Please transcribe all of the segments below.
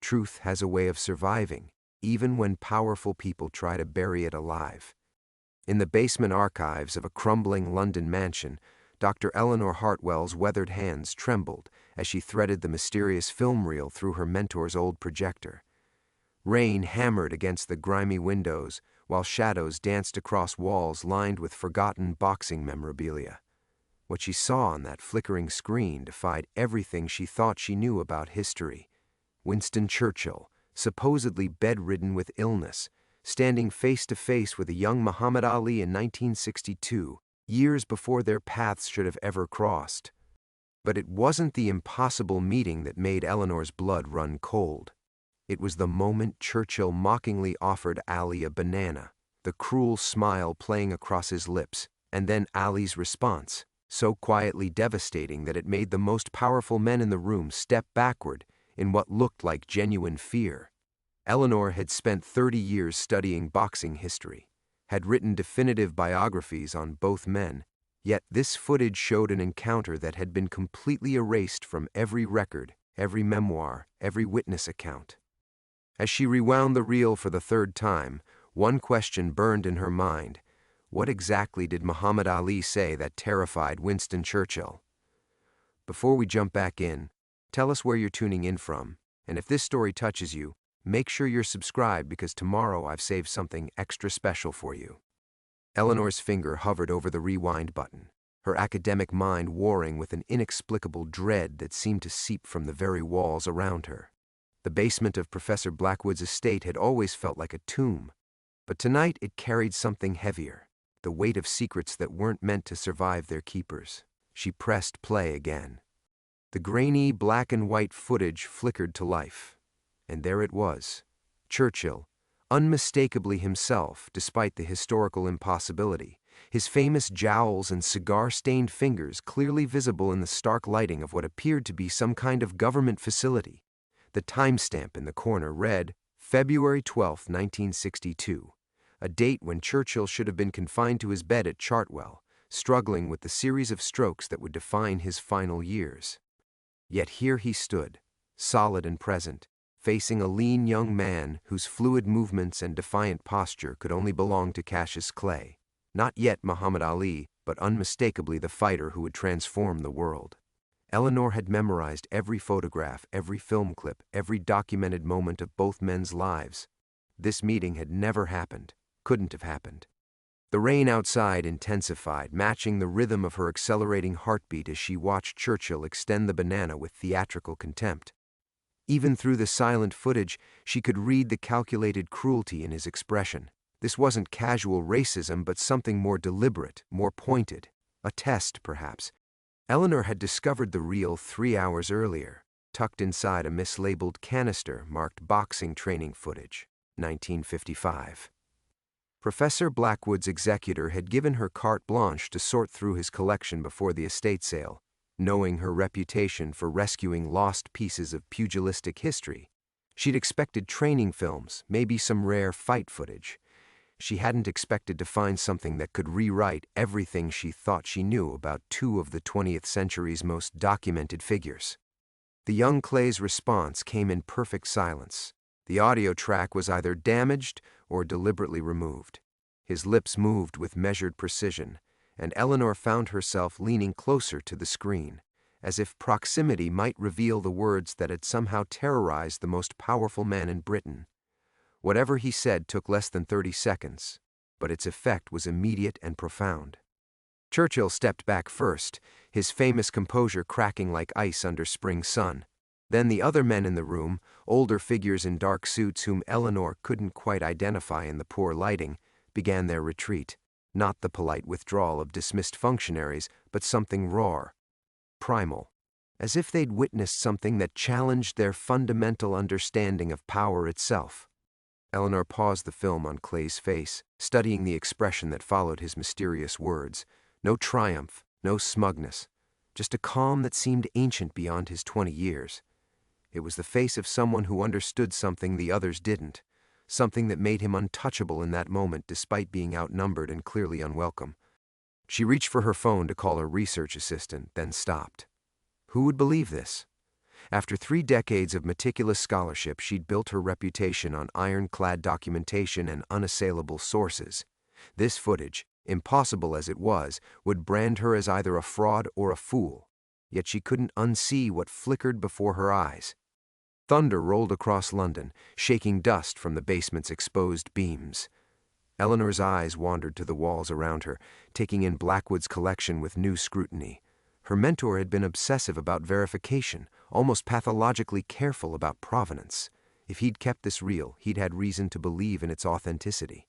Truth has a way of surviving, even when powerful people try to bury it alive. In the basement archives of a crumbling London mansion, Dr. Eleanor Hartwell's weathered hands trembled as she threaded the mysterious film reel through her mentor's old projector. Rain hammered against the grimy windows, while shadows danced across walls lined with forgotten boxing memorabilia. What she saw on that flickering screen defied everything she thought she knew about history. Winston Churchill, supposedly bedridden with illness, standing face to face with a young Muhammad Ali in 1962, years before their paths should have ever crossed. But it wasn't the impossible meeting that made Eleanor's blood run cold. It was the moment Churchill mockingly offered Ali a banana, the cruel smile playing across his lips, and then Ali's response, so quietly devastating that it made the most powerful men in the room step backward in what looked like genuine fear. Eleanor had spent 30 years studying boxing history, had written definitive biographies on both men, yet this footage showed an encounter that had been completely erased from every record, every memoir, every witness account. As she rewound the reel for the third time, one question burned in her mind. What exactly did Muhammad Ali say that terrified Winston Churchill? Before we jump back in, tell us where you're tuning in from, and if this story touches you, make sure you're subscribed because tomorrow I've saved something extra special for you. Eleanor's finger hovered over the rewind button, her academic mind warring with an inexplicable dread that seemed to seep from the very walls around her. The basement of Professor Blackwood's estate had always felt like a tomb, but tonight it carried something heavier, the weight of secrets that weren't meant to survive their keepers. She pressed play again. The grainy black and white footage flickered to life, and there it was, Churchill, unmistakably himself despite the historical impossibility, his famous jowls and cigar-stained fingers clearly visible in the stark lighting of what appeared to be some kind of government facility. The timestamp in the corner read, February 12, 1962, a date when Churchill should have been confined to his bed at Chartwell, struggling with the series of strokes that would define his final years. Yet here he stood, solid and present, facing a lean young man whose fluid movements and defiant posture could only belong to Cassius Clay, not yet Muhammad Ali, but unmistakably the fighter who would transform the world. Eleanor had memorized every photograph, every film clip, every documented moment of both men's lives. This meeting had never happened, couldn't have happened. The rain outside intensified, matching the rhythm of her accelerating heartbeat as she watched Churchill extend the banana with theatrical contempt. Even through the silent footage, she could read the calculated cruelty in his expression. This wasn't casual racism, but something more deliberate, more pointed. A test, perhaps. Eleanor had discovered the reel 3 hours earlier, tucked inside a mislabeled canister marked boxing training footage, 1955. Professor Blackwood's executor had given her carte blanche to sort through his collection before the estate sale, knowing her reputation for rescuing lost pieces of pugilistic history. She'd expected training films, maybe some rare fight footage. She hadn't expected to find something that could rewrite everything she thought she knew about two of the 20th century's most documented figures. The young Clay's response came in perfect silence. The audio track was either damaged or deliberately removed. His lips moved with measured precision, and Eleanor found herself leaning closer to the screen, as if proximity might reveal the words that had somehow terrorized the most powerful man in Britain. Whatever he said took less than 30 seconds, but its effect was immediate and profound. Churchill stepped back first, his famous composure cracking like ice under spring sun. Then the other men in the room, older figures in dark suits whom Eleanor couldn't quite identify in the poor lighting, began their retreat. Not the polite withdrawal of dismissed functionaries, but something raw, primal, as if they'd witnessed something that challenged their fundamental understanding of power itself. Eleanor paused the film on Clay's face, studying the expression that followed his mysterious words. No triumph, no smugness, just a calm that seemed ancient beyond his 20 years. It was the face of someone who understood something the others didn't, something that made him untouchable in that moment despite being outnumbered and clearly unwelcome. She reached for her phone to call her research assistant, then stopped. Who would believe this? After 3 decades of meticulous scholarship, she'd built her reputation on ironclad documentation and unassailable sources. This footage, impossible as it was, would brand her as either a fraud or a fool. Yet she couldn't unsee what flickered before her eyes. Thunder rolled across London, shaking dust from the basement's exposed beams. Eleanor's eyes wandered to the walls around her, taking in Blackwood's collection with new scrutiny. Her mentor had been obsessive about verification, almost pathologically careful about provenance. If he'd kept this real, he'd had reason to believe in its authenticity.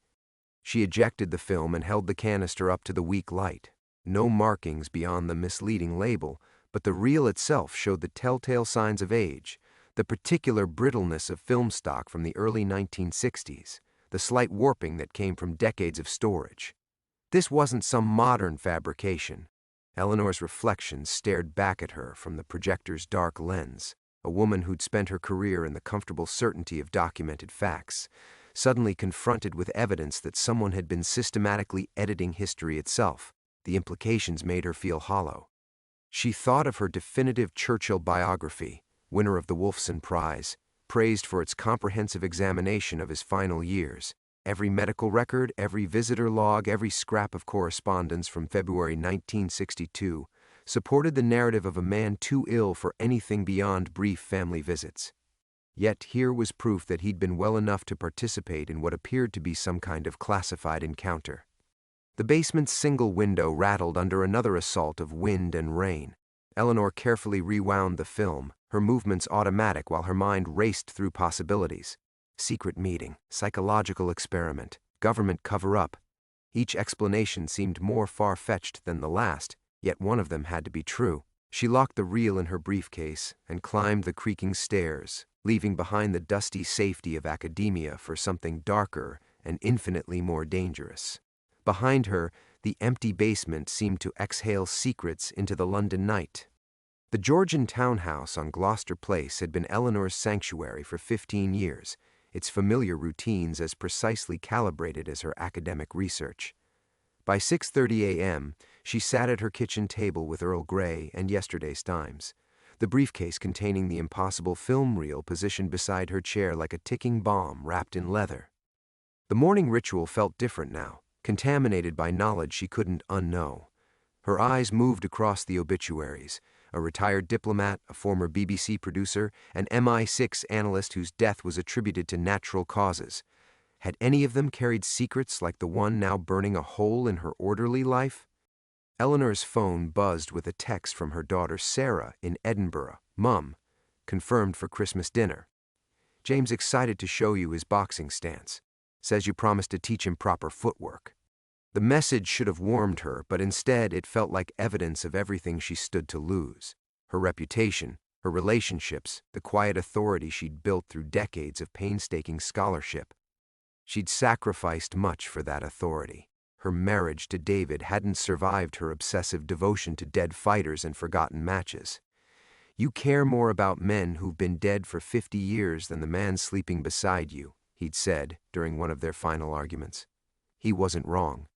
She ejected the film and held the canister up to the weak light. No markings beyond the misleading label, but the reel itself showed the telltale signs of age, the particular brittleness of film stock from the early 1960s, the slight warping that came from decades of storage. This wasn't some modern fabrication. Eleanor's reflection stared back at her from the projector's dark lens, a woman who'd spent her career in the comfortable certainty of documented facts, suddenly confronted with evidence that someone had been systematically editing history itself. The implications made her feel hollow. She thought of her definitive Churchill biography, winner of the Wolfson Prize, praised for its comprehensive examination of his final years. Every medical record, every visitor log, every scrap of correspondence from February 1962 supported the narrative of a man too ill for anything beyond brief family visits. Yet here was proof that he'd been well enough to participate in what appeared to be some kind of classified encounter. The basement's single window rattled under another assault of wind and rain. Eleanor carefully rewound the film, her movements automatic while her mind raced through possibilities. Secret meeting, psychological experiment, government cover-up. Each explanation seemed more far-fetched than the last, yet one of them had to be true. She locked the reel in her briefcase and climbed the creaking stairs, leaving behind the dusty safety of academia for something darker and infinitely more dangerous. Behind her, the empty basement seemed to exhale secrets into the London night. The Georgian townhouse on Gloucester Place had been Eleanor's sanctuary for 15 years, its familiar routines as precisely calibrated as her academic research. By 6:30 a.m., she sat at her kitchen table with Earl Grey and yesterday's Times, the briefcase containing the impossible film reel positioned beside her chair like a ticking bomb wrapped in leather. The morning ritual felt different now, contaminated by knowledge she couldn't unknow. Her eyes moved across the obituaries, a retired diplomat, a former BBC producer, an MI6 analyst whose death was attributed to natural causes. Had any of them carried secrets like the one now burning a hole in her orderly life? Eleanor's phone buzzed with a text from her daughter Sarah in Edinburgh. "Mum, confirmed for Christmas dinner. James excited to show you his boxing stance. Says you promised to teach him proper footwork." The message should have warmed her, but instead it felt like evidence of everything she stood to lose. Her reputation, her relationships, the quiet authority she'd built through decades of painstaking scholarship. She'd sacrificed much for that authority. Her marriage to David hadn't survived her obsessive devotion to dead fighters and forgotten matches. "You care more about men who've been dead for 50 years than the man sleeping beside you," he'd said during one of their final arguments. He wasn't wrong.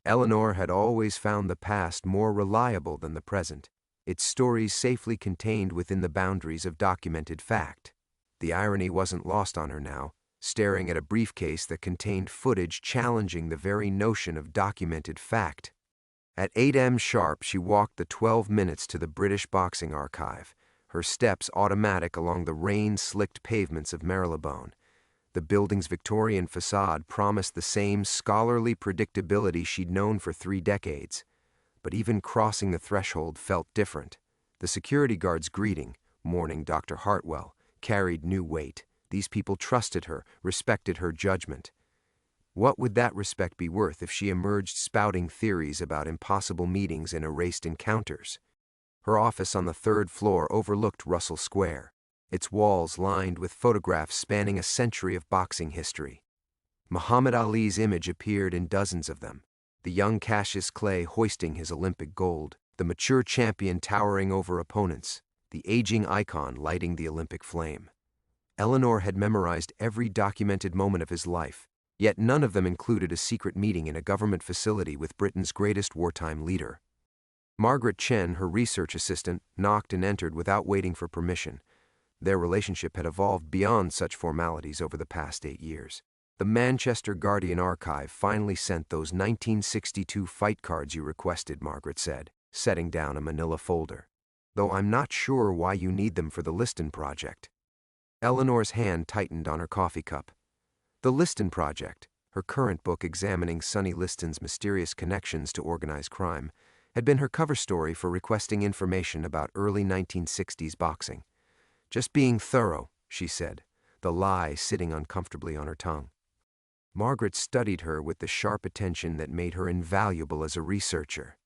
Eleanor had always found the past more reliable than the present, its stories safely contained within the boundaries of documented fact. The irony wasn't lost on her now, staring at a briefcase that contained footage challenging the very notion of documented fact. At 8 a.m. sharp, she walked the 12 minutes to the British Boxing Archive, her steps automatic along the rain-slicked pavements of Marylebone. The building's Victorian facade promised the same scholarly predictability she'd known for 3 decades. But even crossing the threshold felt different. The security guard's greeting, "Morning, Dr. Hartwell," carried new weight. These people trusted her, respected her judgment. What would that respect be worth if she emerged spouting theories about impossible meetings and erased encounters? Her office on the 3rd floor overlooked Russell Square, its walls lined with photographs spanning a century of boxing history. Muhammad Ali's image appeared in dozens of them, the young Cassius Clay hoisting his Olympic gold, the mature champion towering over opponents, the aging icon lighting the Olympic flame. Eleanor had memorized every documented moment of his life, yet none of them included a secret meeting in a government facility with Britain's greatest wartime leader. Margaret Chen, her research assistant, knocked and entered without waiting for permission. Their relationship had evolved beyond such formalities over the past 8 years. The Manchester Guardian Archive finally sent those 1962 fight cards you requested, Margaret said, setting down a manila folder. Though I'm not sure why you need them for the Liston project. Eleanor's hand tightened on her coffee cup. The Liston Project, her current book examining Sonny Liston's mysterious connections to organized crime, had been her cover story for requesting information about early 1960s boxing. Just being thorough, she said, the lie sitting uncomfortably on her tongue. Margaret studied her with the sharp attention that made her invaluable as a researcher.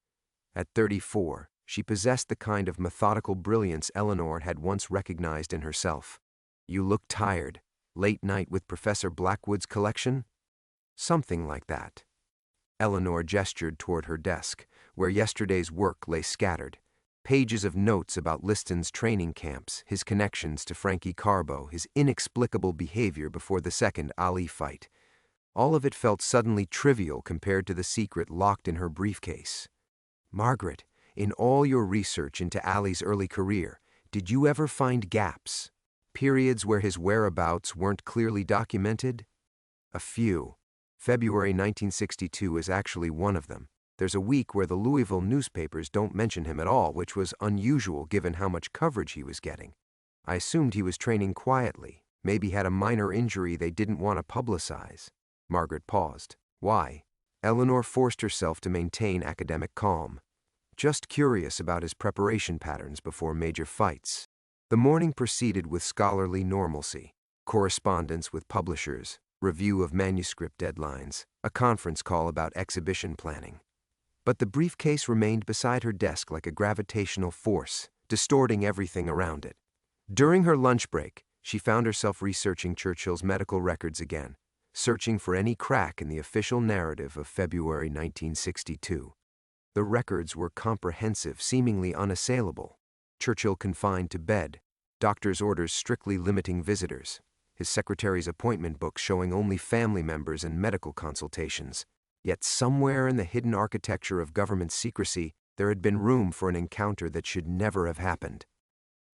At 34, she possessed the kind of methodical brilliance Eleanor had once recognized in herself. You look tired. Late night with Professor Blackwood's collection? Something like that. Eleanor gestured toward her desk, where yesterday's work lay scattered. Pages of notes about Liston's training camps, his connections to Frankie Carbo, his inexplicable behavior before the second Ali fight. All of it felt suddenly trivial compared to the secret locked in her briefcase. Margaret, in all your research into Ali's early career, did you ever find gaps? Periods where his whereabouts weren't clearly documented? A few. February 1962 is actually one of them. There's a week where the Louisville newspapers don't mention him at all, which was unusual given how much coverage he was getting. I assumed he was training quietly, maybe had a minor injury they didn't want to publicize. Margaret paused. Why? Eleanor forced herself to maintain academic calm. Just curious about his preparation patterns before major fights. The morning proceeded with scholarly normalcy, correspondence with publishers, review of manuscript deadlines, a conference call about exhibition planning. But the briefcase remained beside her desk like a gravitational force, distorting everything around it. During her lunch break, she found herself researching Churchill's medical records again, searching for any crack in the official narrative of February 1962. The records were comprehensive, seemingly unassailable. Churchill confined to bed, doctor's orders strictly limiting visitors, his secretary's appointment book showing only family members and medical consultations. Yet somewhere in the hidden architecture of government secrecy, there had been room for an encounter that should never have happened.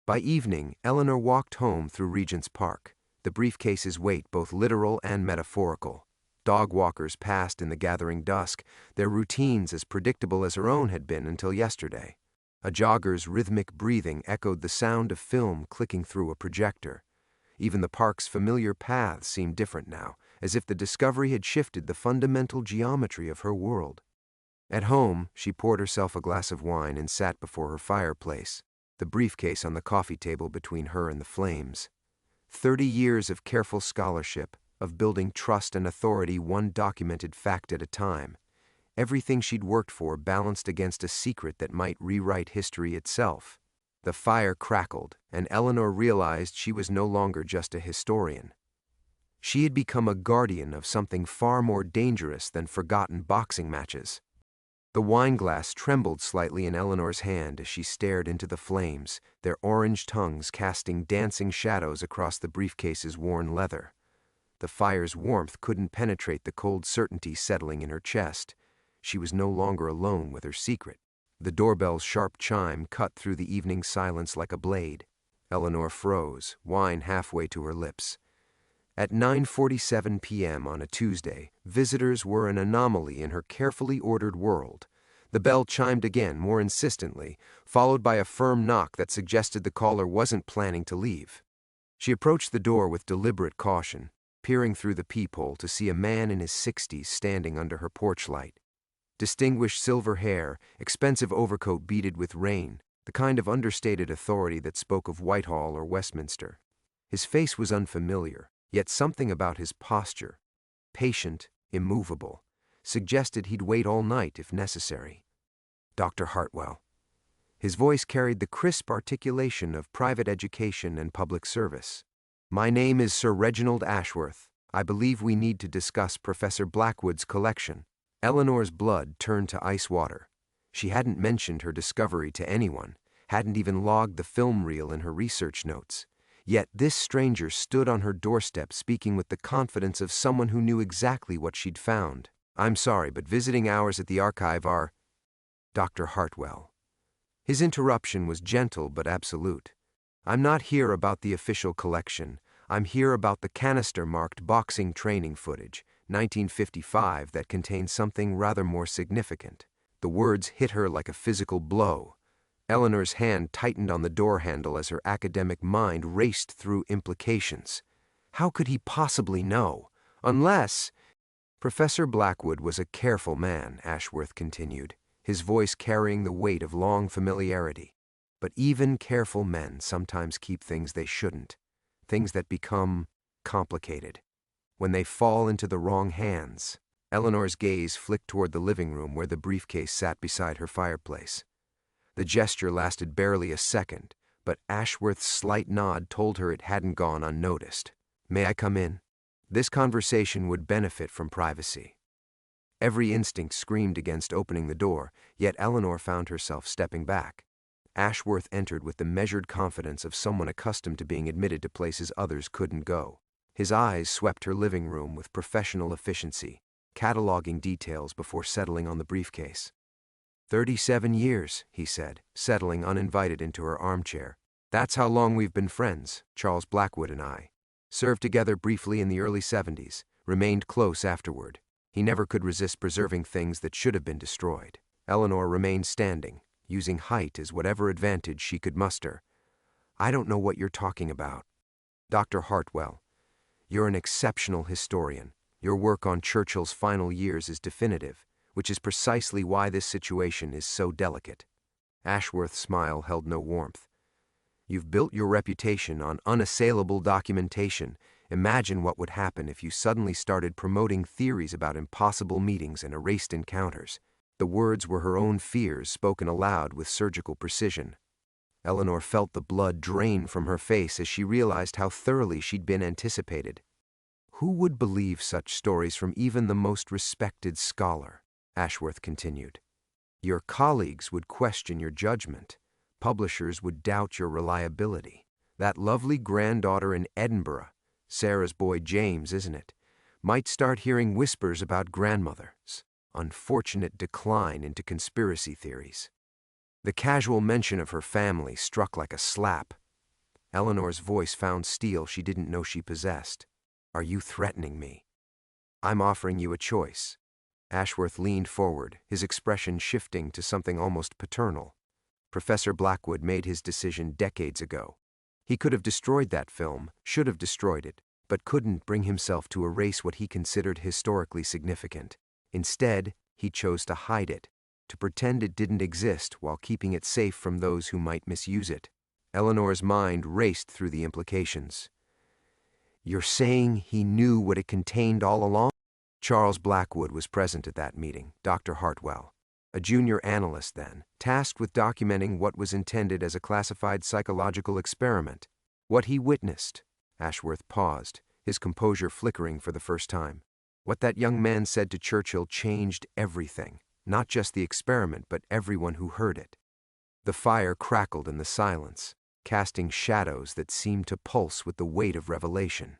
By evening, Eleanor walked home through Regent's Park, the briefcase's weight both literal and metaphorical. Dog walkers passed in the gathering dusk, their routines as predictable as her own had been until yesterday. A jogger's rhythmic breathing echoed the sound of film clicking through a projector. Even the park's familiar paths seemed different now, as if the discovery had shifted the fundamental geometry of her world. At home, she poured herself a glass of wine and sat before her fireplace, the briefcase on the coffee table between her and the flames. 30 years of careful scholarship, of building trust and authority one documented fact at a time. Everything she'd worked for balanced against a secret that might rewrite history itself. The fire crackled, and Eleanor realized she was no longer just a historian. She had become a guardian of something far more dangerous than forgotten boxing matches. The wineglass trembled slightly in Eleanor's hand as she stared into the flames, their orange tongues casting dancing shadows across the briefcase's worn leather. The fire's warmth couldn't penetrate the cold certainty settling in her chest. She was no longer alone with her secret. The doorbell's sharp chime cut through the evening silence like a blade. Eleanor froze, wine halfway to her lips. At 9:47 p.m. on a Tuesday, visitors were an anomaly in her carefully ordered world. The bell chimed again, more insistently, followed by a firm knock that suggested the caller wasn't planning to leave. She approached the door with deliberate caution, peering through the peephole to see a man in his 60s standing under her porch light. Distinguished silver hair, expensive overcoat beaded with rain, the kind of understated authority that spoke of Whitehall or Westminster. His face was unfamiliar, yet something about his posture, patient, immovable, suggested he'd wait all night if necessary. Dr. Hartwell. His voice carried the crisp articulation of private education and public service. My name is Sir Reginald Ashworth. I believe we need to discuss Professor Blackwood's collection. Eleanor's blood turned to ice water. She hadn't mentioned her discovery to anyone, hadn't even logged the film reel in her research notes. Yet this stranger stood on her doorstep speaking with the confidence of someone who knew exactly what she'd found. I'm sorry, but visiting hours at the archive are... Dr. Hartwell. His interruption was gentle but absolute. "I'm not here about the official collection. I'm here about the canister-marked boxing training footage, 1955, that contains something rather more significant." The words hit her like a physical blow. Eleanor's hand tightened on the door handle as her academic mind raced through implications. How could he possibly know? Unless— Professor Blackwood was a careful man, Ashworth continued, his voice carrying the weight of long familiarity. But even careful men sometimes keep things they shouldn't, things that become complicated. When they fall into the wrong hands. Eleanor's gaze flicked toward the living room where the briefcase sat beside her fireplace. The gesture lasted barely a second, but Ashworth's slight nod told her it hadn't gone unnoticed. "May I come in?" This conversation would benefit from privacy. Every instinct screamed against opening the door, yet Eleanor found herself stepping back. Ashworth entered with the measured confidence of someone accustomed to being admitted to places others couldn't go. His eyes swept her living room with professional efficiency, cataloging details before settling on the briefcase. 37 years, he said, settling uninvited into her armchair. "That's how long we've been friends, Charles Blackwood and I. Served together briefly in the early 70s, remained close afterward. He never could resist preserving things that should have been destroyed." Eleanor remained standing, using height as whatever advantage she could muster. "I don't know what you're talking about." "Dr. Hartwell, you're an exceptional historian. Your work on Churchill's final years is definitive, which is precisely why this situation is so delicate." Ashworth's smile held no warmth. "You've built your reputation on unassailable documentation. Imagine what would happen if you suddenly started promoting theories about impossible meetings and erased encounters." The words were her own fears spoken aloud with surgical precision. Eleanor felt the blood drain from her face as she realized how thoroughly she'd been anticipated. "Who would believe such stories from even the most respected scholar?" Ashworth continued. "Your colleagues would question your judgment. Publishers would doubt your reliability. That lovely granddaughter in Edinburgh, Sarah's boy James, isn't it, might start hearing whispers about grandmother's unfortunate decline into conspiracy theories." The casual mention of her family struck like a slap. Eleanor's voice found steel she didn't know she possessed. "Are you threatening me?" "I'm offering you a choice." Ashworth leaned forward, his expression shifting to something almost paternal. Professor Blackwood made his decision decades ago. He could have destroyed that film, should have destroyed it, but couldn't bring himself to erase what he considered historically significant. Instead, he chose to hide it, to pretend it didn't exist while keeping it safe from those who might misuse it. Eleanor's mind raced through the implications. "You're saying he knew what it contained all along?" Charles Blackwood was present at that meeting, Dr. Hartwell, a junior analyst then, tasked with documenting what was intended as a classified psychological experiment. What he witnessed— Ashworth paused, his composure flickering for the first time. What that young man said to Churchill changed everything, not just the experiment, but everyone who heard it. The fire crackled in the silence, casting shadows that seemed to pulse with the weight of revelation.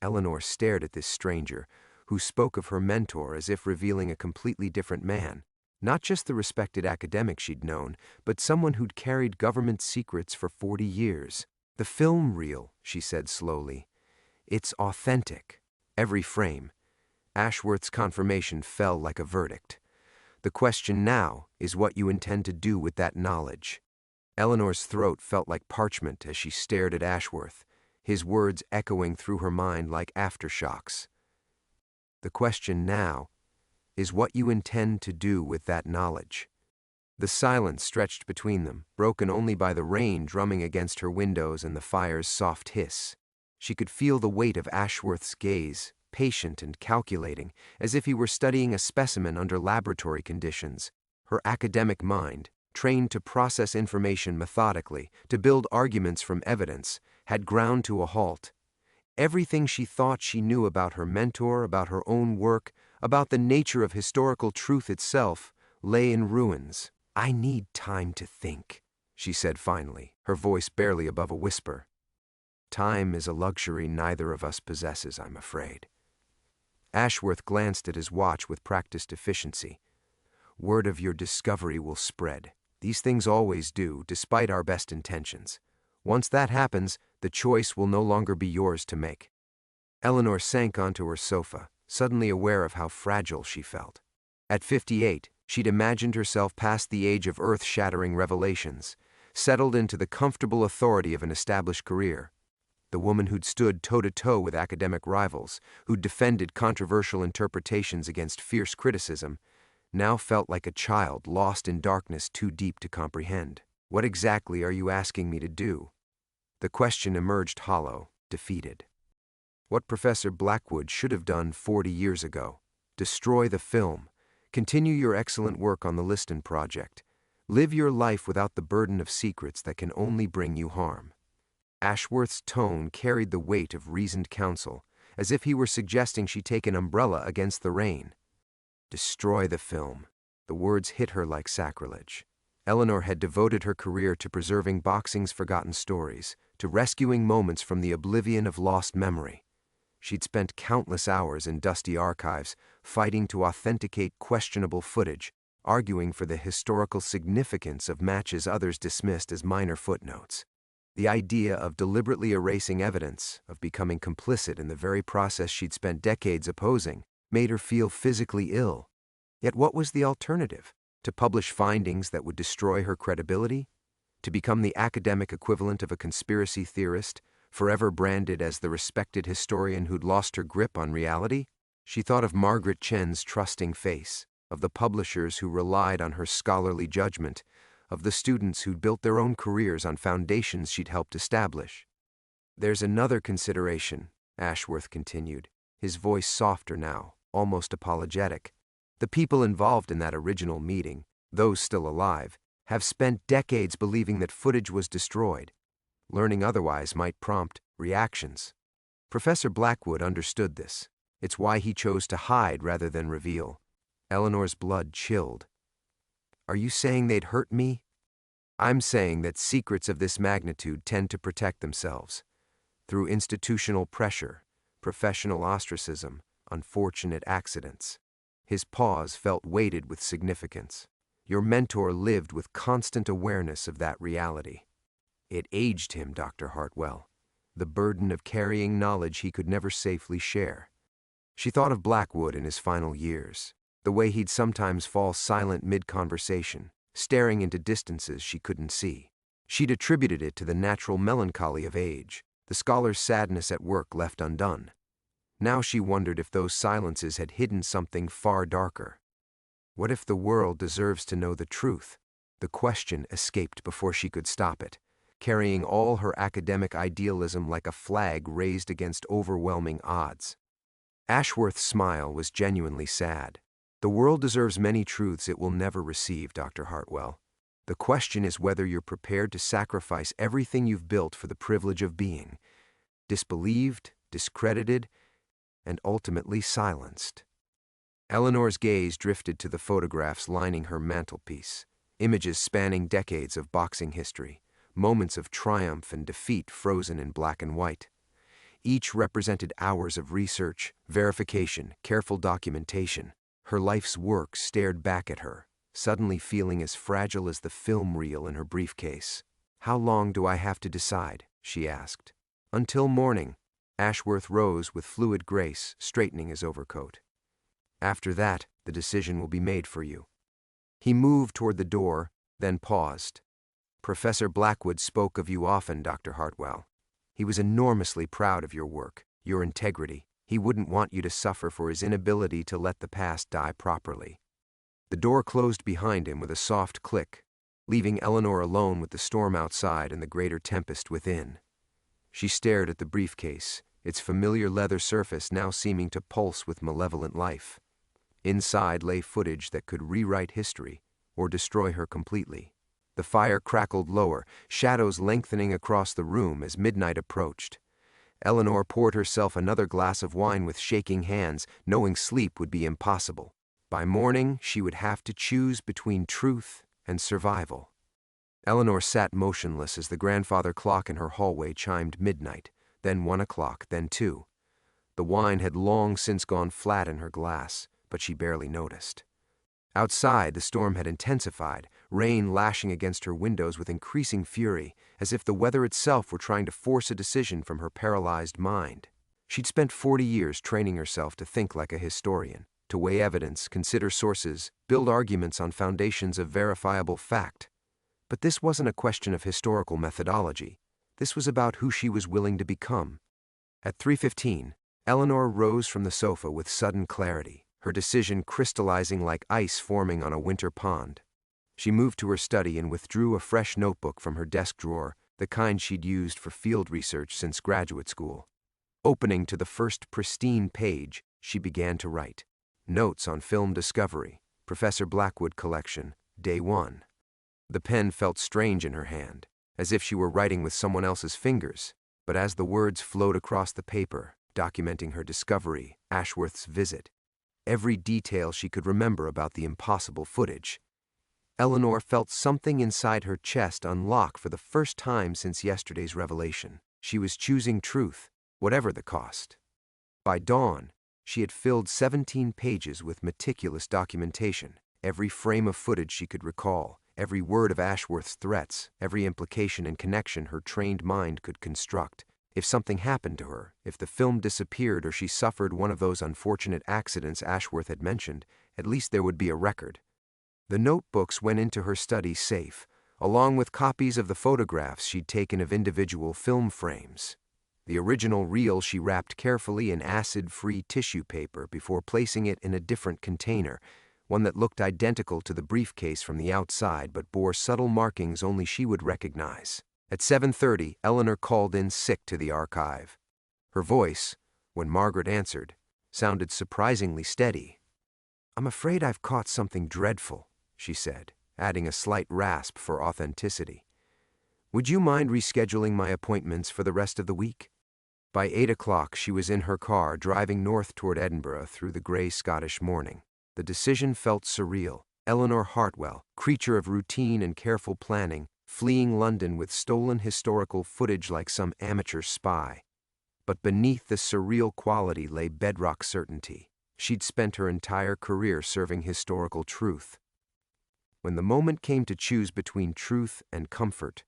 Eleanor stared at this stranger, who spoke of her mentor as if revealing a completely different man, not just the respected academic she'd known, but someone who'd carried government secrets for 40 years. "The film reel," she said slowly. "It's authentic. Every frame." Ashworth's confirmation fell like a verdict. "The question now is what you intend to do with that knowledge." Eleanor's throat felt like parchment as she stared at Ashworth, his words echoing through her mind like aftershocks. "The question now is what you intend to do with that knowledge." The silence stretched between them, broken only by the rain drumming against her windows and the fire's soft hiss. She could feel the weight of Ashworth's gaze, patient and calculating, as if he were studying a specimen under laboratory conditions. Her academic mind, trained to process information methodically, to build arguments from evidence, had ground to a halt. Everything she thought she knew about her mentor, about her own work, about the nature of historical truth itself, lay in ruins. "I need time to think," she said finally, her voice barely above a whisper. "Time is a luxury neither of us possesses, I'm afraid." Ashworth glanced at his watch with practiced efficiency. "Word of your discovery will spread. These things always do, despite our best intentions. Once that happens, the choice will no longer be yours to make. Eleanor sank onto her sofa, suddenly aware of how fragile she felt. At 58, she'd imagined herself past the age of earth-shattering revelations, settled into the comfortable authority of an established career. The woman who'd stood toe-to-toe with academic rivals, who'd defended controversial interpretations against fierce criticism, now felt like a child lost in darkness too deep to comprehend. What exactly are you asking me to do? The question emerged hollow, defeated. What Professor Blackwood should have done 40 years ago. Destroy the film. Continue your excellent work on the Liston project. Live your life without the burden of secrets that can only bring you harm. Ashworth's tone carried the weight of reasoned counsel, as if he were suggesting she take an umbrella against the rain. Destroy the film. The words hit her like sacrilege. Eleanor had devoted her career to preserving boxing's forgotten stories, to rescuing moments from the oblivion of lost memory. She'd spent countless hours in dusty archives, fighting to authenticate questionable footage, arguing for the historical significance of matches others dismissed as minor footnotes. The idea of deliberately erasing evidence, of becoming complicit in the very process she'd spent decades opposing, made her feel physically ill. Yet what was the alternative? To publish findings that would destroy her credibility? To become the academic equivalent of a conspiracy theorist, forever branded as the respected historian who'd lost her grip on reality? She thought of Margaret Chen's trusting face, of the publishers who relied on her scholarly judgment, of the students who'd built their own careers on foundations she'd helped establish. There's another consideration, Ashworth continued, his voice softer now, almost apologetic. The people involved in that original meeting, those still alive, have spent decades believing that footage was destroyed. Learning otherwise might prompt reactions. Professor Blackwood understood this. It's why he chose to hide rather than reveal. Eleanor's blood chilled. Are you saying they'd hurt me? I'm saying that secrets of this magnitude tend to protect themselves. Through institutional pressure, professional ostracism, unfortunate accidents. His pause felt weighted with significance. Your mentor lived with constant awareness of that reality. It aged him, Dr. Hartwell, the burden of carrying knowledge he could never safely share. She thought of Blackwood in his final years, the way he'd sometimes fall silent mid-conversation, staring into distances she couldn't see. She'd attributed it to the natural melancholy of age, the scholar's sadness at work left undone. Now she wondered if those silences had hidden something far darker. What if the world deserves to know the truth? The question escaped before she could stop it, carrying all her academic idealism like a flag raised against overwhelming odds. Ashworth's smile was genuinely sad. The world deserves many truths it will never receive, Dr. Hartwell. The question is whether you're prepared to sacrifice everything you've built for the privilege of being disbelieved, discredited, and ultimately silenced. Eleanor's gaze drifted to the photographs lining her mantelpiece, images spanning decades of boxing history, moments of triumph and defeat frozen in black and white. Each represented hours of research, verification, careful documentation. Her life's work stared back at her, suddenly feeling as fragile as the film reel in her briefcase. How long do I have to decide? She asked. Until morning. Ashworth rose with fluid grace, straightening his overcoat. After that, the decision will be made for you. He moved toward the door, then paused. Professor Blackwood spoke of you often, Dr. Hartwell. He was enormously proud of your work, your integrity. He wouldn't want you to suffer for his inability to let the past die properly. The door closed behind him with a soft click, leaving Eleanor alone with the storm outside and the greater tempest within. She stared at the briefcase, its familiar leather surface now seeming to pulse with malevolent life. Inside lay footage that could rewrite history or destroy her completely. The fire crackled lower, shadows lengthening across the room as midnight approached. Eleanor poured herself another glass of wine with shaking hands, knowing sleep would be impossible. By morning, she would have to choose between truth and survival. Eleanor sat motionless as the grandfather clock in her hallway chimed midnight, then 1 o'clock, then 2. The wine had long since gone flat in her glass, but she barely noticed. Outside, the storm had intensified, rain lashing against her windows with increasing fury, as if the weather itself were trying to force a decision from her paralyzed mind. She'd spent 40 years training herself to think like a historian, to weigh evidence, consider sources, build arguments on foundations of verifiable fact. But this wasn't a question of historical methodology. This was about who she was willing to become. At 3:15, Eleanor rose from the sofa with sudden clarity, her decision crystallizing like ice forming on a winter pond. She moved to her study and withdrew a fresh notebook from her desk drawer, the kind she'd used for field research since graduate school. Opening to the first pristine page, she began to write. Notes on Film Discovery, Professor Blackwood Collection, Day 1. The pen felt strange in her hand, as if she were writing with someone else's fingers, but as the words flowed across the paper, documenting her discovery, Ashworth's visit, every detail she could remember about the impossible footage, Eleanor felt something inside her chest unlock for the first time since yesterday's revelation. She was choosing truth, whatever the cost. By dawn, she had filled 17 pages with meticulous documentation, every frame of footage she could recall, every word of Ashworth's threats, every implication and connection her trained mind could construct. If something happened to her, if the film disappeared or she suffered one of those unfortunate accidents Ashworth had mentioned, at least there would be a record. The notebooks went into her study safe, along with copies of the photographs she'd taken of individual film frames. The original reel she wrapped carefully in acid-free tissue paper before placing it in a different container, one that looked identical to the briefcase from the outside but bore subtle markings only she would recognize. At 7:30, Eleanor called in sick to the archive. Her voice, when Margaret answered, sounded surprisingly steady. "I'm afraid I've caught something dreadful," she said, adding a slight rasp for authenticity. "Would you mind rescheduling my appointments for the rest of the week?" By 8 o'clock, she was in her car driving north toward Edinburgh through the grey Scottish morning. The decision felt surreal. Eleanor Hartwell, creature of routine and careful planning, fleeing London with stolen historical footage like some amateur spy. But beneath the surreal quality lay bedrock certainty. She'd spent her entire career serving historical truth. When the moment came to choose between truth and comfort,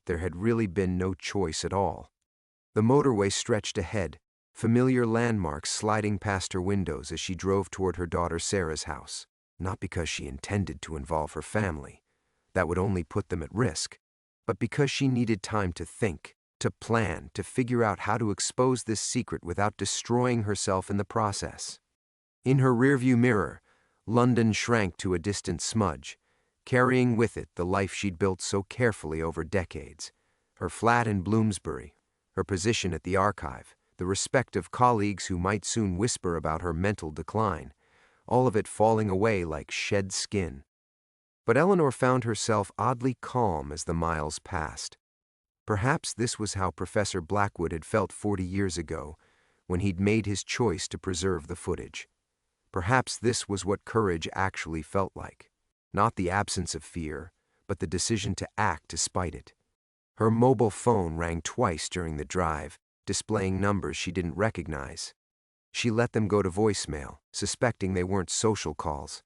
there had really been no choice at all. The motorway stretched ahead, familiar landmarks sliding past her windows as she drove toward her daughter Sarah's house, not because she intended to involve her family. That would only put them at risk, but because she needed time to think, to plan, to figure out how to expose this secret without destroying herself in the process. In her rearview mirror, London shrank to a distant smudge, carrying with it the life she'd built so carefully over decades. Her flat in Bloomsbury, her position at the archive, the respect of colleagues who might soon whisper about her mental decline, all of it falling away like shed skin. But Eleanor found herself oddly calm as the miles passed. Perhaps this was how Professor Blackwood had felt 40 years ago, when he'd made his choice to preserve the footage. Perhaps this was what courage actually felt like. Not the absence of fear, but the decision to act despite it. Her mobile phone rang twice during the drive, displaying numbers she didn't recognize. She let them go to voicemail, suspecting they weren't social calls.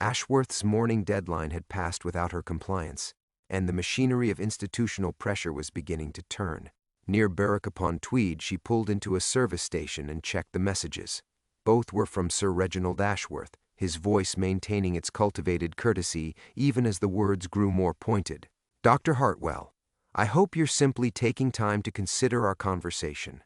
Ashworth's morning deadline had passed without her compliance, and the machinery of institutional pressure was beginning to turn. Near Berwick-upon-Tweed, she pulled into a service station and checked the messages. Both were from Sir Reginald Ashworth, his voice maintaining its cultivated courtesy even as the words grew more pointed. "Dr. Hartwell, I hope you're simply taking time to consider our conversation.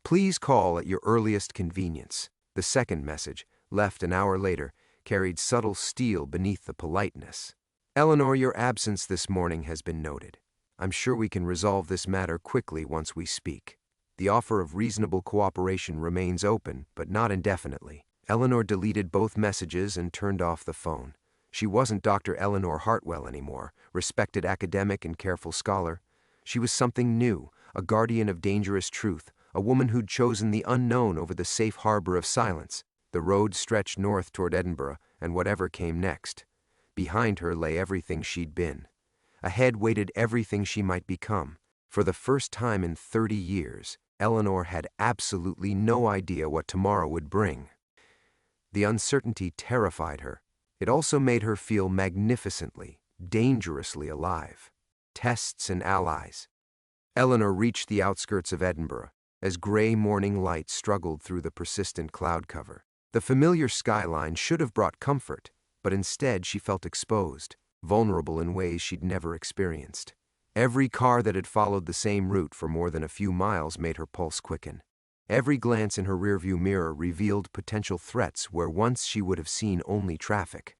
Please call at your earliest convenience." The second message, left an hour later, carried subtle steel beneath the politeness. "Eleanor, your absence this morning has been noted. I'm sure we can resolve this matter quickly once we speak. The offer of reasonable cooperation remains open, but not indefinitely." Eleanor deleted both messages and turned off the phone. She wasn't Dr. Eleanor Hartwell anymore, respected academic and careful scholar. She was something new, a guardian of dangerous truth, a woman who'd chosen the unknown over the safe harbor of silence. The road stretched north toward Edinburgh, and whatever came next. Behind her lay everything she'd been. Ahead waited everything she might become. For the first time in 30 years, Eleanor had absolutely no idea what tomorrow would bring. The uncertainty terrified her. It also made her feel magnificently, dangerously alive. Tests and allies. Eleanor reached the outskirts of Edinburgh as gray morning light struggled through the persistent cloud cover. The familiar skyline should have brought comfort, but instead she felt exposed, vulnerable in ways she'd never experienced. Every car that had followed the same route for more than a few miles made her pulse quicken. Every glance in her rearview mirror revealed potential threats where once she would have seen only traffic.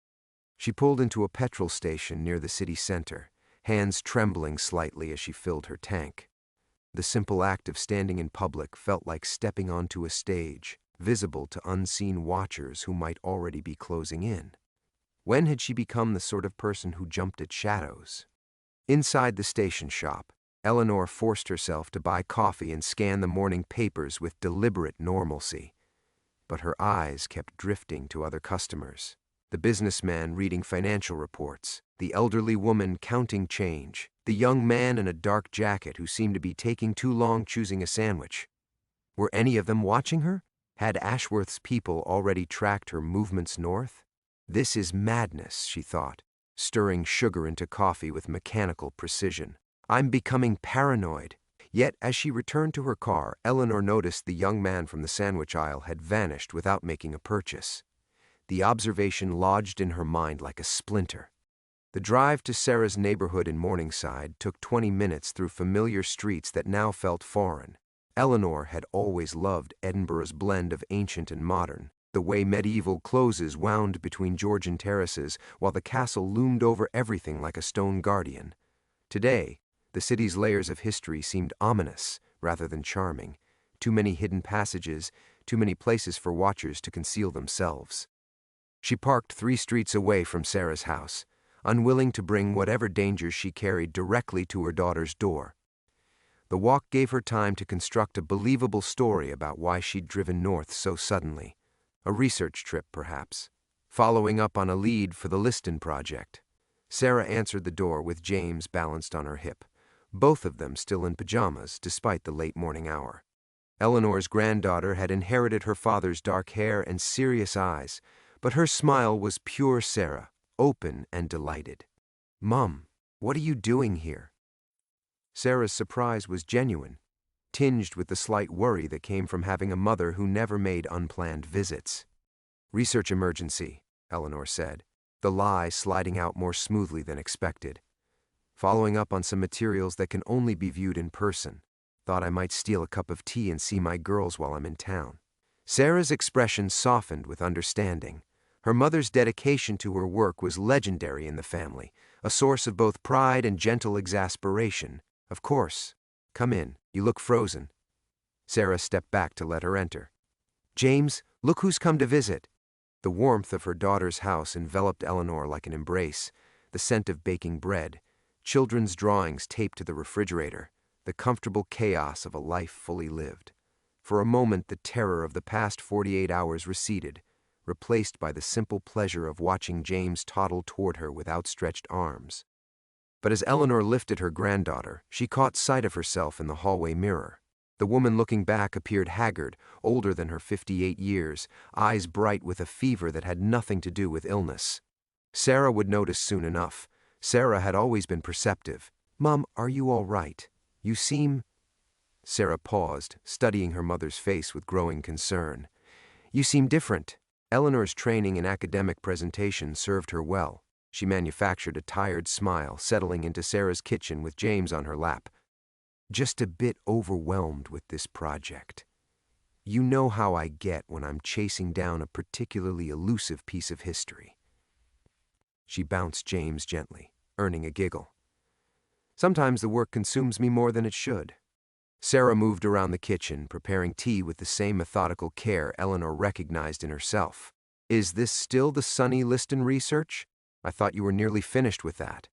She pulled into a petrol station near the city center, hands trembling slightly as she filled her tank. The simple act of standing in public felt like stepping onto a stage, visible to unseen watchers who might already be closing in. When had she become the sort of person who jumped at shadows? Inside the station shop, Eleanor forced herself to buy coffee and scan the morning papers with deliberate normalcy. But her eyes kept drifting to other customers. The businessman reading financial reports, the elderly woman counting change, the young man in a dark jacket who seemed to be taking too long choosing a sandwich. Were any of them watching her? Had Ashworth's people already tracked her movements north? This is madness, she thought, stirring sugar into coffee with mechanical precision. I'm becoming paranoid. Yet, as she returned to her car, Eleanor noticed the young man from the sandwich aisle had vanished without making a purchase. The observation lodged in her mind like a splinter. The drive to Sarah's neighborhood in Morningside took 20 minutes through familiar streets that now felt foreign. Eleanor had always loved Edinburgh's blend of ancient and modern, the way medieval closes wound between Georgian terraces while the castle loomed over everything like a stone guardian. Today, the city's layers of history seemed ominous rather than charming. Too many hidden passages, too many places for watchers to conceal themselves. She parked 3 streets away from Sarah's house, unwilling to bring whatever dangers she carried directly to her daughter's door. The walk gave her time to construct a believable story about why she'd driven north so suddenly. A research trip, perhaps. Following up on a lead for the Liston project. Sarah answered the door with James balanced on her hip, both of them still in pajamas despite the late morning hour. Eleanor's granddaughter had inherited her father's dark hair and serious eyes, but her smile was pure Sarah, open and delighted. "Mom, what are you doing here?" Sarah's surprise was genuine, tinged with the slight worry that came from having a mother who never made unplanned visits. "Research emergency," Eleanor said, the lie sliding out more smoothly than expected. "Following up on some materials that can only be viewed in person. Thought I might steal a cup of tea and see my girls while I'm in town." Sarah's expression softened with understanding. Her mother's dedication to her work was legendary in the family, a source of both pride and gentle exasperation. "Of course. Come in. You look frozen." Sarah stepped back to let her enter. "James, look who's come to visit." The warmth of her daughter's house enveloped Eleanor like an embrace, the scent of baking bread, children's drawings taped to the refrigerator, the comfortable chaos of a life fully lived. For a moment the terror of the past 48 hours receded, replaced by the simple pleasure of watching James toddle toward her with outstretched arms. But as Eleanor lifted her granddaughter, she caught sight of herself in the hallway mirror. The woman looking back appeared haggard, older than her 58 years, eyes bright with a fever that had nothing to do with illness. Sarah would notice soon enough. Sarah had always been perceptive. "Mom, are you all right? You seem—" Sarah paused, studying her mother's face with growing concern. "You seem different." Eleanor's training in academic presentation served her well. She manufactured a tired smile, settling into Sarah's kitchen with James on her lap. "Just a bit overwhelmed with this project. You know how I get when I'm chasing down a particularly elusive piece of history." She bounced James gently, earning a giggle. "Sometimes the work consumes me more than it should." Sarah moved around the kitchen, preparing tea with the same methodical care Eleanor recognized in herself. "Is this still the Sunny Liston research? I thought you were nearly finished with that."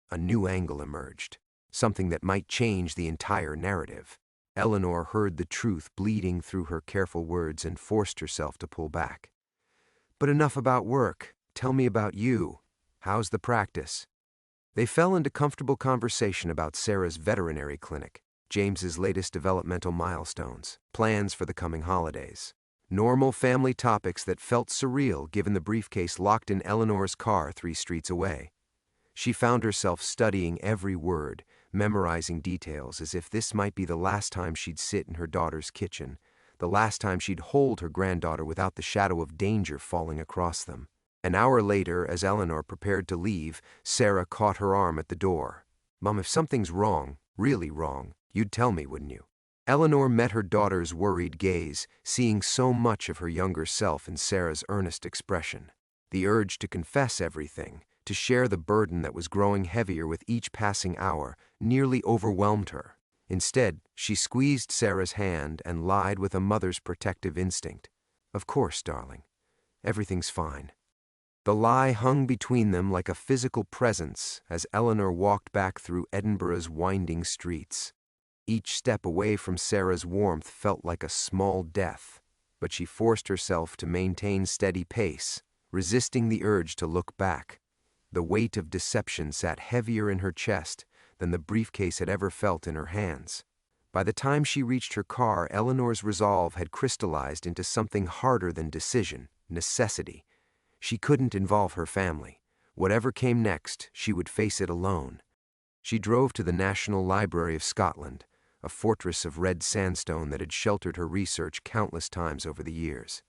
A new angle emerged, something that might change the entire narrative. Eleanor heard the truth bleeding through her careful words and forced herself to pull back. "But enough about work. Tell me about you. How's the practice?" They fell into comfortable conversation about Sarah's veterinary clinic, James's latest developmental milestones, plans for the coming holidays. Normal family topics that felt surreal given the briefcase locked in Eleanor's car 3 streets away. She found herself studying every word, memorizing details as if this might be the last time she'd sit in her daughter's kitchen, the last time she'd hold her granddaughter without the shadow of danger falling across them. An hour later, as Eleanor prepared to leave, Sarah caught her arm at the door. "Mom, if something's wrong, really wrong, you'd tell me, wouldn't you?" Eleanor met her daughter's worried gaze, seeing so much of her younger self in Sarah's earnest expression. The urge to confess everything, to share the burden that was growing heavier with each passing hour, nearly overwhelmed her. Instead, she squeezed Sarah's hand and lied with a mother's protective instinct. "Of course, darling. Everything's fine." The lie hung between them like a physical presence as Eleanor walked back through Edinburgh's winding streets. Each step away from Sarah's warmth felt like a small death, but she forced herself to maintain steady pace, resisting the urge to look back. The weight of deception sat heavier in her chest than the briefcase had ever felt in her hands. By the time she reached her car, Eleanor's resolve had crystallized into something harder than decision, necessity. She couldn't involve her family. Whatever came next, she would face it alone. She drove to the National Library of Scotland, a fortress of red sandstone that had sheltered her research countless times over the years.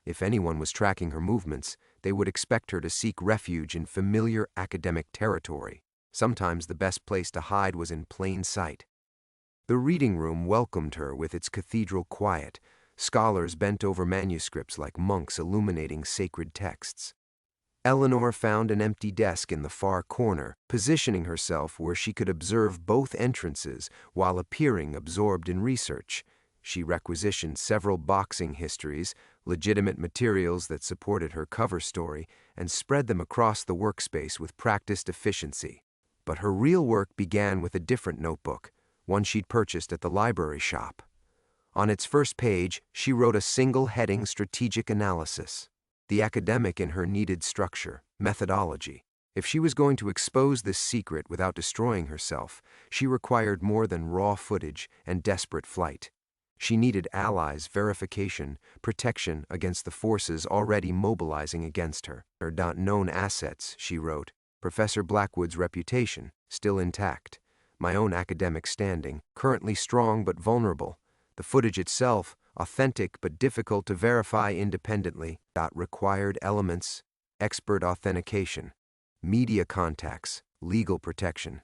If anyone was tracking her movements, they would expect her to seek refuge in familiar academic territory. Sometimes the best place to hide was in plain sight. The reading room welcomed her with its cathedral quiet, scholars bent over manuscripts like monks illuminating sacred texts. Eleanor found an empty desk in the far corner, positioning herself where she could observe both entrances while appearing absorbed in research. She requisitioned several boxing histories, legitimate materials that supported her cover story, and spread them across the workspace with practiced efficiency. But her real work began with a different notebook, one she'd purchased at the library shop. On its first page, she wrote a single heading: strategic analysis. The academic in her needed structure, methodology. If she was going to expose this secret without destroying herself, she required more than raw footage and desperate flight. She needed allies, verification, protection against the forces already mobilizing against her. Her known assets, she wrote: Professor Blackwood's reputation, still intact. My own academic standing, currently strong but vulnerable. The footage itself, authentic but difficult to verify independently. Required elements: expert authentication, media contacts, legal protection,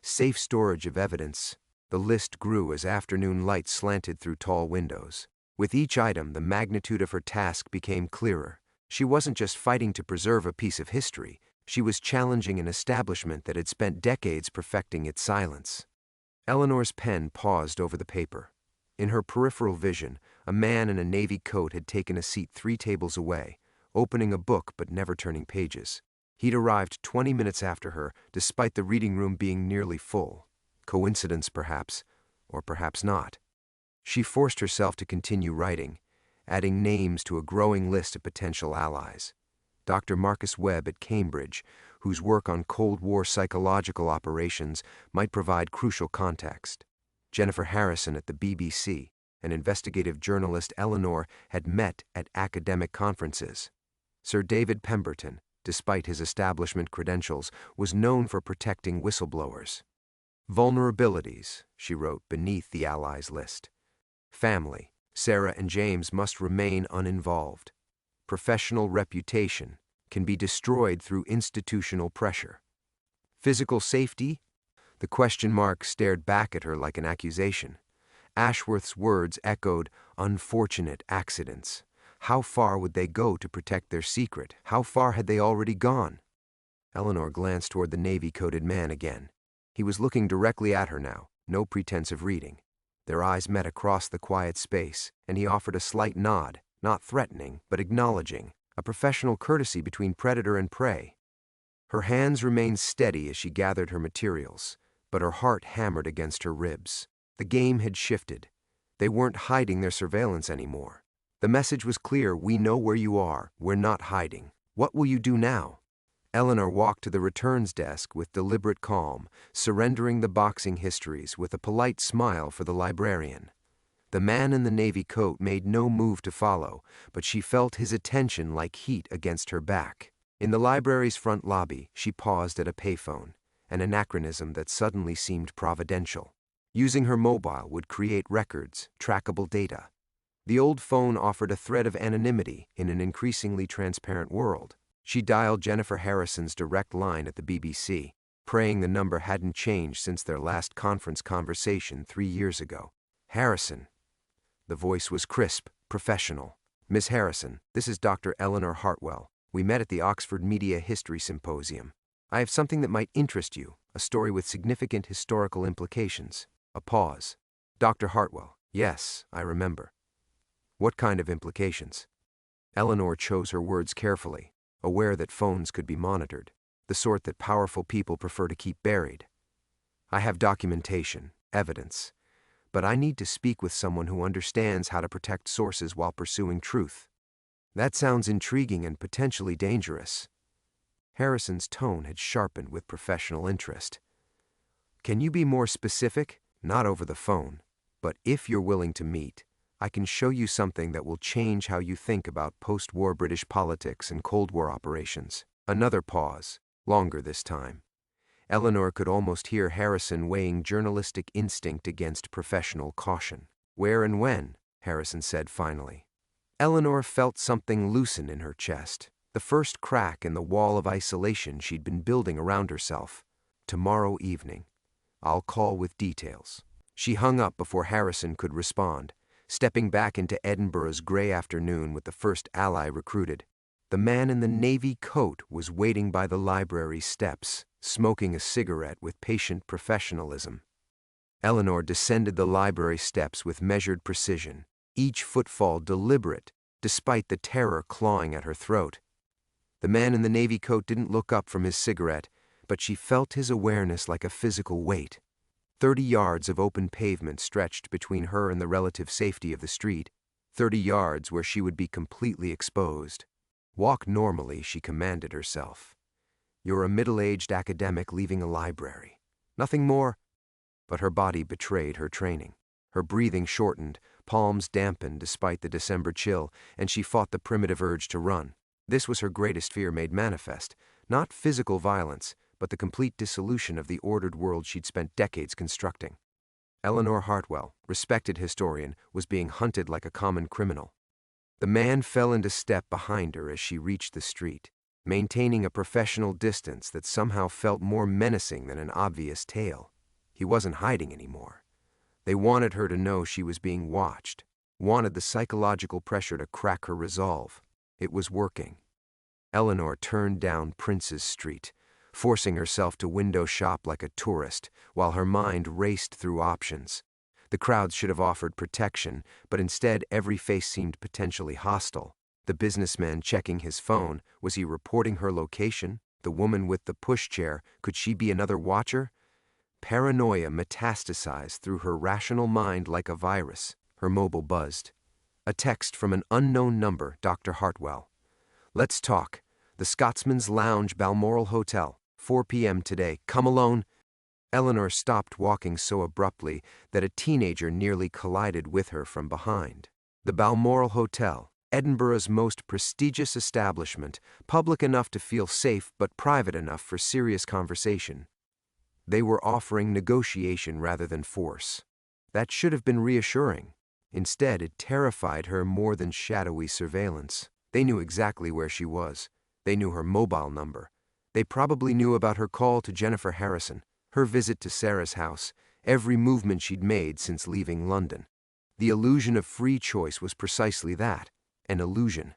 safe storage of evidence. The list grew as afternoon light slanted through tall windows. With each item, the magnitude of her task became clearer. She wasn't just fighting to preserve a piece of history, she was challenging an establishment that had spent decades perfecting its silence. Eleanor's pen paused over the paper. In her peripheral vision, a man in a navy coat had taken a seat 3 tables away, opening a book but never turning pages. He'd arrived 20 minutes after her, despite the reading room being nearly full. Coincidence, perhaps, or perhaps not. She forced herself to continue writing, adding names to a growing list of potential allies. Dr. Marcus Webb at Cambridge, whose work on Cold War psychological operations might provide crucial context. Jennifer Harrison at the BBC, an investigative journalist Eleanor had met at academic conferences. Sir David Pemberton, despite his establishment credentials, was known for protecting whistleblowers. Vulnerabilities, she wrote beneath the allies list. Family: Sarah and James must remain uninvolved. Professional reputation can be destroyed through institutional pressure. Physical safety? The question mark stared back at her like an accusation. Ashworth's words echoed: unfortunate accidents. How far would they go to protect their secret? How far had they already gone? Eleanor glanced toward the navy-coated man again. He was looking directly at her now, no pretense of reading. Their eyes met across the quiet space, and he offered a slight nod, not threatening, but acknowledging, a professional courtesy between predator and prey. Her hands remained steady as she gathered her materials, but her heart hammered against her ribs. The game had shifted. They weren't hiding their surveillance anymore. The message was clear: we know where you are, we're not hiding. What will you do now? Eleanor walked to the returns desk with deliberate calm, surrendering the boxing histories with a polite smile for the librarian. The man in the navy coat made no move to follow, but she felt his attention like heat against her back. In the library's front lobby, she paused at a payphone, an anachronism that suddenly seemed providential. Using her mobile would create records, trackable data. The old phone offered a thread of anonymity in an increasingly transparent world. She dialed Jennifer Harrison's direct line at the BBC, praying the number hadn't changed since their last conference conversation 3 years ago. Harrison. The voice was crisp, professional. Miss Harrison, this is Dr. Eleanor Hartwell. We met at the Oxford Media History Symposium. I have something that might interest you, a story with significant historical implications. A pause. Dr. Hartwell. Yes, I remember. What kind of implications? Eleanor chose her words carefully, aware that phones could be monitored, the sort that powerful people prefer to keep buried. I have documentation, evidence, but I need to speak with someone who understands how to protect sources while pursuing truth. That sounds intriguing and potentially dangerous. Harrison's tone had sharpened with professional interest. Can you be more specific? Not over the phone, but if you're willing to meet, I can show you something that will change how you think about post-war British politics and Cold War operations. Another pause, longer this time. Eleanor could almost hear Harrison weighing journalistic instinct against professional caution. Where and when? Harrison said finally. Eleanor felt something loosen in her chest, the first crack in the wall of isolation she'd been building around herself. Tomorrow evening. I'll call with details. She hung up before Harrison could respond, stepping back into Edinburgh's grey afternoon with the first ally recruited. The man in the navy coat was waiting by the library steps, smoking a cigarette with patient professionalism. Eleanor descended the library steps with measured precision, each footfall deliberate, despite the terror clawing at her throat. The man in the navy coat didn't look up from his cigarette, but she felt his awareness like a physical weight. 30 yards of open pavement stretched between her and the relative safety of the street, 30 yards where she would be completely exposed. Walk normally, she commanded herself. You're a middle-aged academic leaving a library. Nothing more. But her body betrayed her training. Her breathing shortened, palms dampened despite the December chill, and she fought the primitive urge to run. This was her greatest fear made manifest, not physical violence, but the complete dissolution of the ordered world she'd spent decades constructing. Eleanor Hartwell, respected historian, was being hunted like a common criminal. The man fell into step behind her as she reached the street, maintaining a professional distance that somehow felt more menacing than an obvious tale. He wasn't hiding anymore. They wanted her to know she was being watched, wanted the psychological pressure to crack her resolve. It was working. Eleanor turned down Prince's Street, forcing herself to window shop like a tourist, while her mind raced through options. The crowds should have offered protection, but instead every face seemed potentially hostile. The businessman checking his phone, was he reporting her location? The woman with the pushchair, could she be another watcher? Paranoia metastasized through her rational mind like a virus. Her mobile buzzed. A text from an unknown number, Dr. Hartwell. Let's talk. The Scotsman's Lounge, Balmoral Hotel, 4 p.m. today. Come alone. Eleanor stopped walking so abruptly that a teenager nearly collided with her from behind. The Balmoral Hotel, Edinburgh's most prestigious establishment, public enough to feel safe but private enough for serious conversation. They were offering negotiation rather than force. That should have been reassuring. Instead, it terrified her more than shadowy surveillance. They knew exactly where she was. They knew her mobile number. They probably knew about her call to Jennifer Harrison, her visit to Sarah's house, every movement she'd made since leaving London. The illusion of free choice was precisely that, an illusion.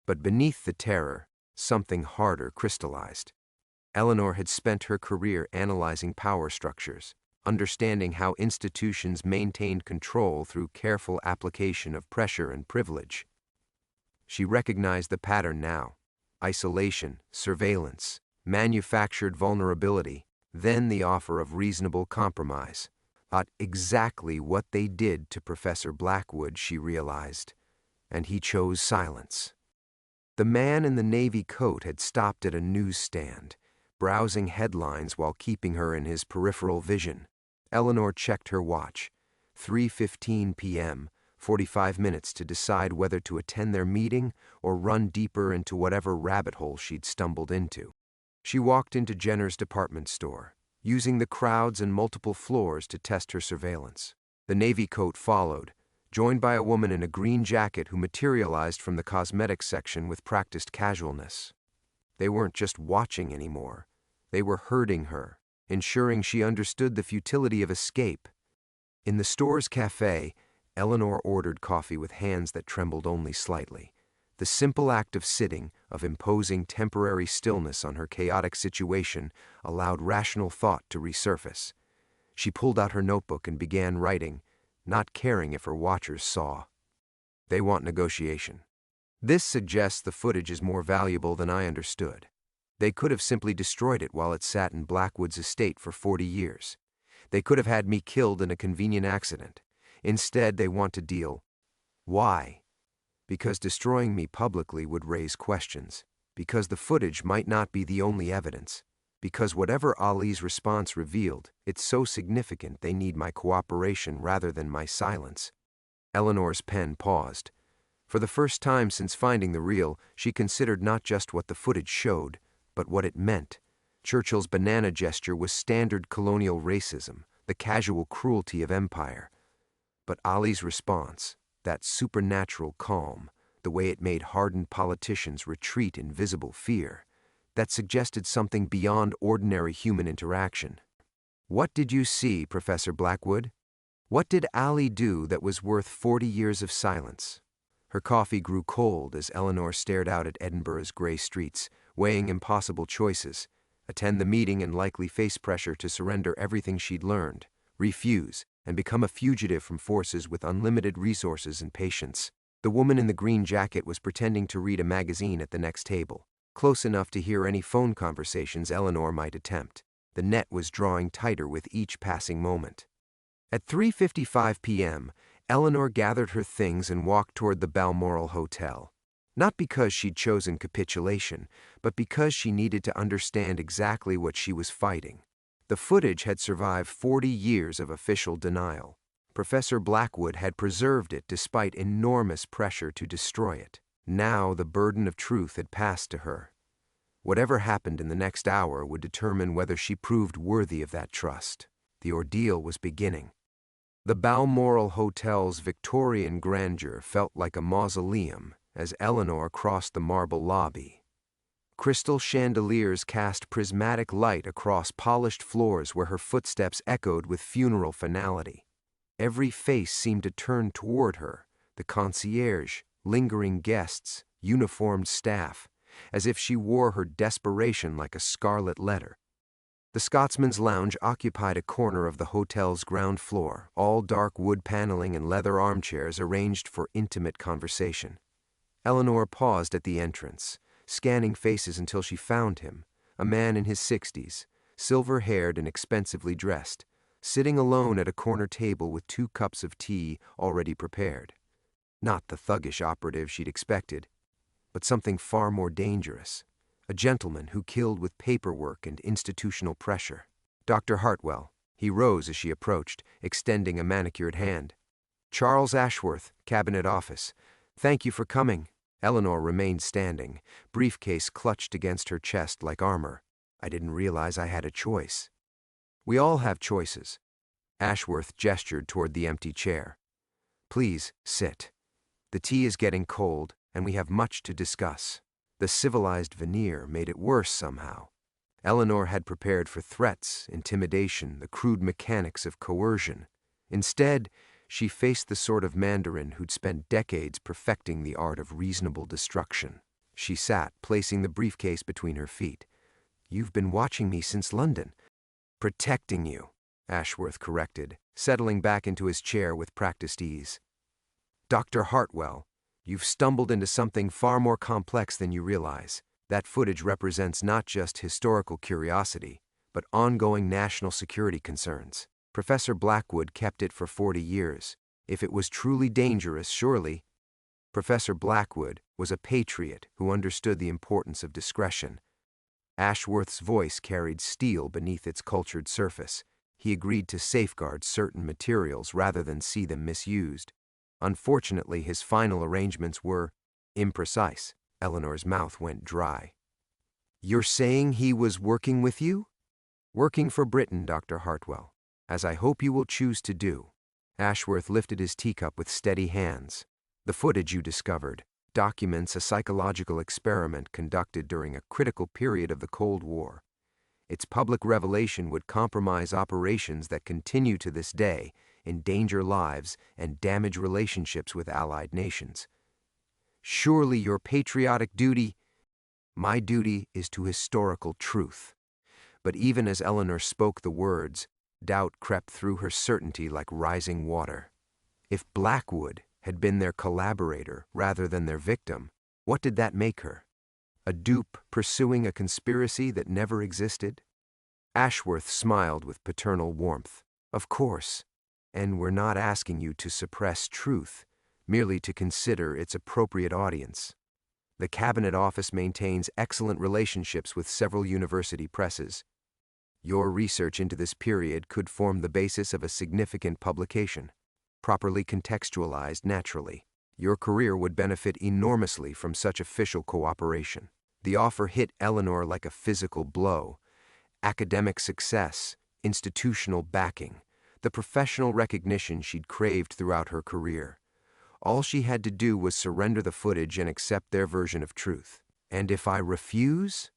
But beneath the terror, something harder crystallized. Eleanor had spent her career analyzing power structures, understanding how institutions maintained control through careful application of pressure and privilege. She recognized the pattern now. Isolation, surveillance, manufactured vulnerability, then the offer of reasonable compromise. Not exactly what they did to Professor Blackwood, she realized, and he chose silence. The man in the navy coat had stopped at a newsstand, browsing headlines while keeping her in his peripheral vision. Eleanor checked her watch. 3:15 p.m., 45 minutes to decide whether to attend their meeting or run deeper into whatever rabbit hole she'd stumbled into. She walked into Jenner's department store, using the crowds and multiple floors to test her surveillance. The navy coat followed, joined by a woman in a green jacket who materialized from the cosmetics section with practiced casualness. They weren't just watching anymore. They were herding her, ensuring she understood the futility of escape. In the store's cafe, Eleanor ordered coffee with hands that trembled only slightly. The simple act of sitting, of imposing temporary stillness on her chaotic situation, allowed rational thought to resurface. She pulled out her notebook and began writing, not caring if her watchers saw. They want negotiation. This suggests the footage is more valuable than I understood. They could have simply destroyed it while it sat in Blackwood's estate for 40 years. They could have had me killed in a convenient accident. Instead, they want to deal. Why? Because destroying me publicly would raise questions. Because the footage might not be the only evidence. Because whatever Ali's response revealed, it's so significant they need my cooperation rather than my silence. Eleanor's pen paused. For the first time since finding the reel, she considered not just what the footage showed, but what it meant. Churchill's banana gesture was standard colonial racism, the casual cruelty of empire. But Ali's response, that supernatural calm, the way it made hardened politicians retreat in visible fear, that suggested something beyond ordinary human interaction. What did you see, Professor Blackwood? What did Ali do that was worth 40 years of silence? Her coffee grew cold as Eleanor stared out at Edinburgh's gray streets, weighing impossible choices: attend the meeting and likely face pressure to surrender everything she'd learned, refuse, and become a fugitive from forces with unlimited resources and patience. The woman in the green jacket was pretending to read a magazine at the next table, close enough to hear any phone conversations Eleanor might attempt. The net was drawing tighter with each passing moment. At 3:55 p.m., Eleanor gathered her things and walked toward the Balmoral Hotel. Not because she'd chosen capitulation, but because she needed to understand exactly what she was fighting. The footage had survived 40 years of official denial. Professor Blackwood had preserved it despite enormous pressure to destroy it. Now the burden of truth had passed to her. Whatever happened in the next hour would determine whether she proved worthy of that trust. The ordeal was beginning. The Balmoral Hotel's Victorian grandeur felt like a mausoleum as Eleanor crossed the marble lobby. Crystal chandeliers cast prismatic light across polished floors where her footsteps echoed with funeral finality. Every face seemed to turn toward her, the concierge, lingering guests, uniformed staff, as if she wore her desperation like a scarlet letter. The Scotsman's Lounge occupied a corner of the hotel's ground floor, all dark wood paneling and leather armchairs arranged for intimate conversation. Eleanor paused at the entrance, scanning faces until she found him, a man in his 60s, silver-haired and expensively dressed, sitting alone at a corner table with 2 cups of tea already prepared. Not the thuggish operative she'd expected, but something far more dangerous. A gentleman who killed with paperwork and institutional pressure. Dr. Hartwell. He rose as she approached, extending a manicured hand. Charles Ashworth, Cabinet Office. Thank you for coming. Eleanor remained standing, briefcase clutched against her chest like armor. I didn't realize I had a choice. We all have choices. Ashworth gestured toward the empty chair. Please, sit. The tea is getting cold, and we have much to discuss. The civilized veneer made it worse somehow. Eleanor had prepared for threats, intimidation, the crude mechanics of coercion. Instead, she faced the sort of Mandarin who'd spent decades perfecting the art of reasonable destruction. She sat, placing the briefcase between her feet. You've been watching me since London. Protecting you, Ashworth corrected, settling back into his chair with practiced ease. Dr. Hartwell, you've stumbled into something far more complex than you realize. That footage represents not just historical curiosity, but ongoing national security concerns. Professor Blackwood kept it for 40 years. If it was truly dangerous, surely. Professor Blackwood was a patriot who understood the importance of discretion. Ashworth's voice carried steel beneath its cultured surface. He agreed to safeguard certain materials rather than see them misused. Unfortunately, his final arrangements were imprecise. Eleanor's mouth went dry. You're saying he was working with you? Working for Britain, Dr. Hartwell, as I hope you will choose to do. Ashworth lifted his teacup with steady hands. The footage you discovered documents a psychological experiment conducted during a critical period of the Cold War. Its public revelation would compromise operations that continue to this day, endanger lives, and damage relationships with allied nations. Surely your patriotic duty— My duty is to historical truth. But even as Eleanor spoke the words, doubt crept through her certainty like rising water. If Blackwood had been their collaborator rather than their victim, what did that make her? A dupe pursuing a conspiracy that never existed? Ashworth smiled with paternal warmth. Of course, and we're not asking you to suppress truth, merely to consider its appropriate audience. The Cabinet Office maintains excellent relationships with several university presses. Your research into this period could form the basis of a significant publication. Properly contextualized, naturally, your career would benefit enormously from such official cooperation. The offer hit Eleanor like a physical blow. Academic success, institutional backing, the professional recognition she'd craved throughout her career. All she had to do was surrender the footage and accept their version of truth. And if I refuse?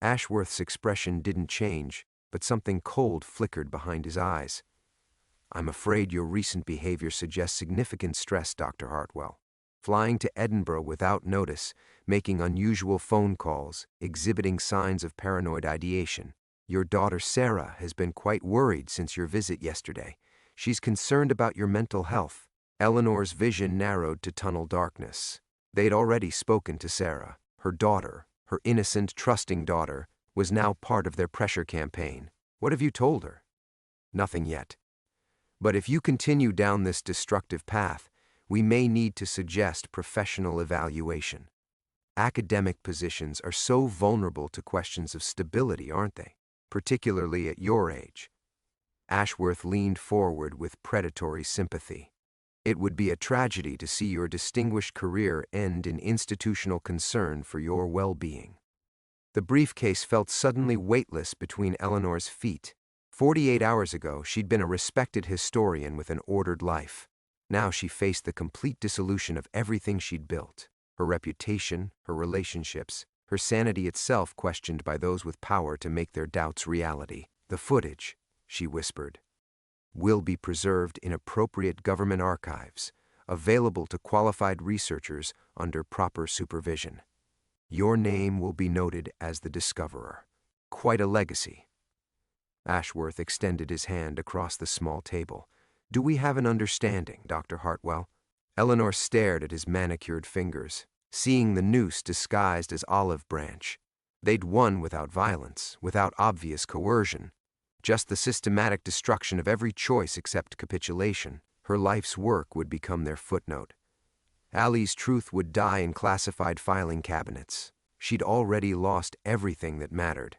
Ashworth's expression didn't change, but something cold flickered behind his eyes. I'm afraid your recent behavior suggests significant stress, Dr. Hartwell. Flying to Edinburgh without notice, making unusual phone calls, exhibiting signs of paranoid ideation. Your daughter Sarah has been quite worried since your visit yesterday. She's concerned about your mental health. Eleanor's vision narrowed to tunnel darkness. They'd already spoken to Sarah. Her daughter, her innocent, trusting daughter, was now part of their pressure campaign. What have you told her? Nothing yet. But if you continue down this destructive path, we may need to suggest professional evaluation. Academic positions are so vulnerable to questions of stability, aren't they? Particularly at your age. Ashworth leaned forward with predatory sympathy. It would be a tragedy to see your distinguished career end in institutional concern for your well-being. The briefcase felt suddenly weightless between Eleanor's feet. 48 hours ago, she'd been a respected historian with an ordered life. Now she faced the complete dissolution of everything she'd built. Her reputation, her relationships, her sanity itself questioned by those with power to make their doubts reality. The footage, she whispered, will be preserved in appropriate government archives, available to qualified researchers under proper supervision. Your name will be noted as the discoverer. Quite a legacy. Ashworth extended his hand across the small table. Do we have an understanding, Dr. Hartwell? Eleanor stared at his manicured fingers, seeing the noose disguised as olive branch. They'd won without violence, without obvious coercion. Just the systematic destruction of every choice except capitulation. Her life's work would become their footnote. Allie's truth would die in classified filing cabinets. She'd already lost everything that mattered.